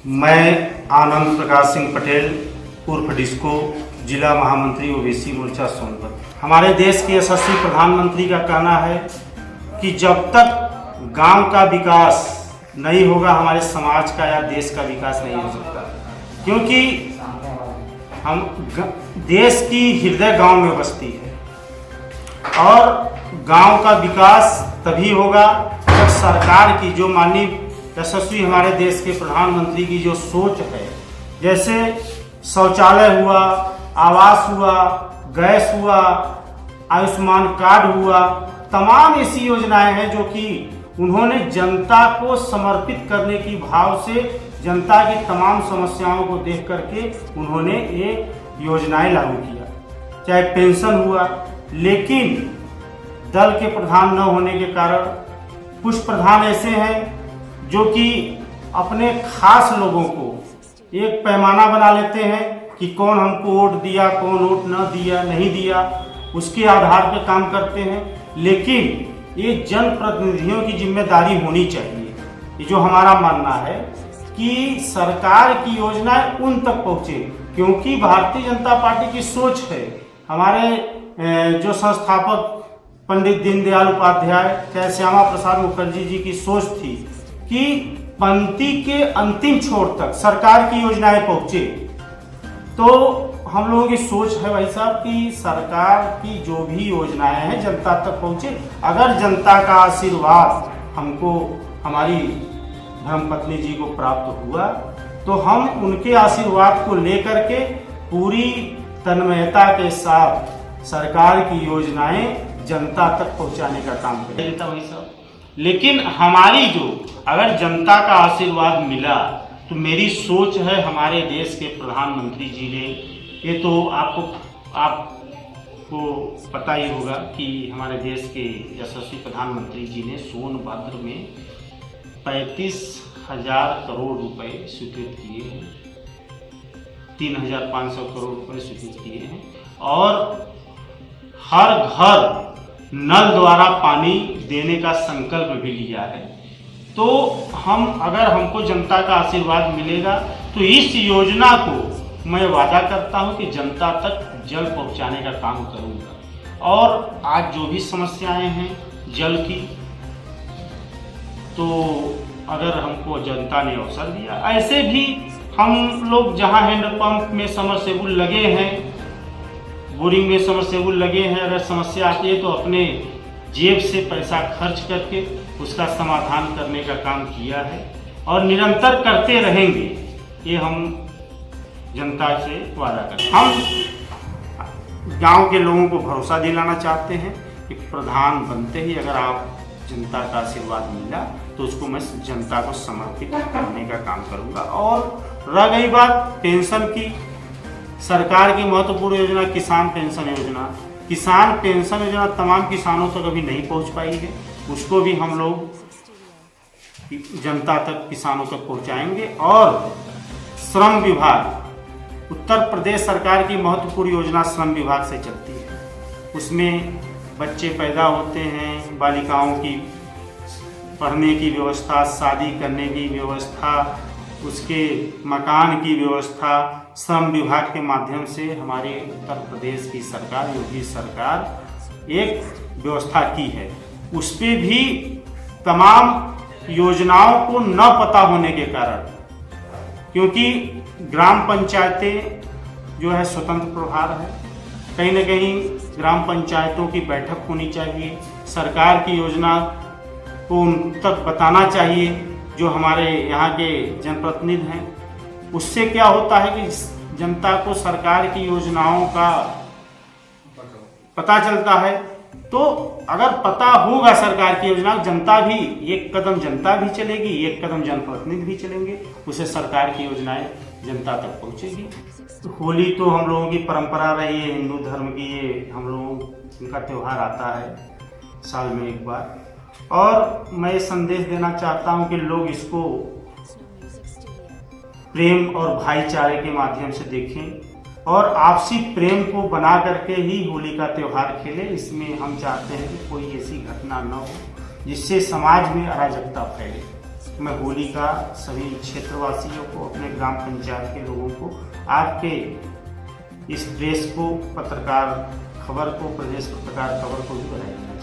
मैं आनंद प्रकाश सिंह पटेल उर्फ डिस्को जिला महामंत्री ओबीसी मोर्चा सोनभद्र। हमारे देश के यशस्वी प्रधानमंत्री का कहना है कि जब तक गांव का विकास नहीं होगा हमारे समाज का या देश का विकास नहीं हो सकता, क्योंकि हम देश की हृदय गांव में बसती है और गांव का विकास तभी होगा जब सरकार की जो माननीय यशस्वी हमारे देश के प्रधानमंत्री की जो सोच है, जैसे शौचालय हुआ, आवास हुआ, गैस हुआ, आयुष्मान कार्ड हुआ, तमाम ऐसी योजनाएं हैं जो कि उन्होंने जनता को समर्पित करने की भाव से जनता की तमाम समस्याओं को देख करके उन्होंने ये योजनाएं लागू किया। चाहे पेंशन हुआ, लेकिन दल के प्रधान न होने के कारण कुछ प्रधान ऐसे हैं जो कि अपने खास लोगों को एक पैमाना बना लेते हैं कि कौन हमको वोट दिया, कौन वोट न दिया, नहीं दिया, उसके आधार पर काम करते हैं। लेकिन ये जनप्रतिनिधियों की जिम्मेदारी होनी चाहिए, ये जो हमारा मानना है कि सरकार की योजनाएं उन तक पहुंचे, क्योंकि भारतीय जनता पार्टी की सोच है, हमारे जो संस्थापक पंडित दीनदयाल उपाध्याय, चाहे श्यामा प्रसाद मुखर्जी जी की सोच थी कि पंक्ति के अंतिम छोर तक सरकार की योजनाएं पहुंचे। तो हम लोगों की सोच है भाई साहब कि सरकार की जो भी योजनाएं हैं जनता तक पहुंचे। अगर जनता का आशीर्वाद हमको हमारी धर्मपत्नी जी को प्राप्त हुआ तो हम उनके आशीर्वाद को लेकर के पूरी तन्मयता के साथ सरकार की योजनाएं जनता तक पहुंचाने का काम करें भाई साहब। लेकिन हमारी जो अगर जनता का आशीर्वाद मिला तो मेरी सोच है हमारे देश के प्रधानमंत्री जी ने, ये तो आपको पता ही होगा कि हमारे देश के यशस्वी प्रधानमंत्री जी ने सोनभद्र में 35,000 करोड़ रुपए स्वीकृत किए हैं, 3,500 करोड़ रुपए स्वीकृत किए हैं और हर घर नल द्वारा पानी देने का संकल्प भी लिया है। तो अगर हमको जनता का आशीर्वाद मिलेगा तो इस योजना को मैं वादा करता हूं कि जनता तक जल पहुंचाने का काम करूंगा। और आज जो भी समस्याएं हैं जल की, तो अगर हमको जनता ने अवसर दिया, ऐसे भी हम लोग जहां हैंडपंप में समरसेबुल लगे हैं, बोरिंग में समरसेबुल लगे हैं, अगर समस्या आती है तो अपने जेब से पैसा खर्च करके उसका समाधान करने का काम किया है और निरंतर करते रहेंगे, ये हम जनता से वादा करते हैं। हम गांव के लोगों को भरोसा दिलाना चाहते हैं कि प्रधान बनते ही अगर आप जनता का आशीर्वाद मिला तो उसको मैं जनता को समर्पित करने का काम करूंगा। और रह गई बात पेंशन की, सरकार की महत्वपूर्ण योजना किसान पेंशन योजना, किसान पेंशन योजना तमाम किसानों तक अभी नहीं पहुंच पाई है, उसको भी हम लोग जनता तक, किसानों तक पहुंचाएंगे। और श्रम विभाग, उत्तर प्रदेश सरकार की महत्वपूर्ण योजना श्रम विभाग से चलती है, उसमें बच्चे पैदा होते हैं, बालिकाओं की पढ़ने की व्यवस्था, शादी करने की व्यवस्था, उसके मकान की व्यवस्था श्रम विभाग के माध्यम से हमारे उत्तर प्रदेश की सरकार, योगी सरकार एक व्यवस्था की है। उस पे भी तमाम योजनाओं को न पता होने के कारण, क्योंकि ग्राम पंचायतें जो है स्वतंत्र प्रभार है, कहीं न कहीं ग्राम पंचायतों की बैठक होनी चाहिए, सरकार की योजना को उन तक बताना चाहिए जो हमारे यहाँ के जनप्रतिनिधि हैं। उससे क्या होता है कि जनता को सरकार की योजनाओं का पता चलता है। तो अगर पता होगा सरकार की योजना, जनता भी एक कदम जनता भी चलेगी, एक कदम जनप्रतिनिधि भी चलेंगे, उसे सरकार की योजनाएं जनता तक पहुंचेगी। तो होली तो हम लोगों की परंपरा रही है, हिंदू धर्म की, ये हम लोगों का त्यौहार आता है साल में एक बार। और मैं संदेश देना चाहता हूं कि लोग इसको प्रेम और भाईचारे के माध्यम से देखें और आपसी प्रेम को बना करके ही होली का त्यौहार खेलें। इसमें हम चाहते हैं कि कोई ऐसी घटना न हो जिससे समाज में अराजकता फैले। मैं होली का सभी क्षेत्रवासियों को, अपने ग्राम पंचायत के लोगों को, आपके इस प्रेस को, पत्रकार खबर को, प्रदेश पत्रकार खबर को भी बधाई।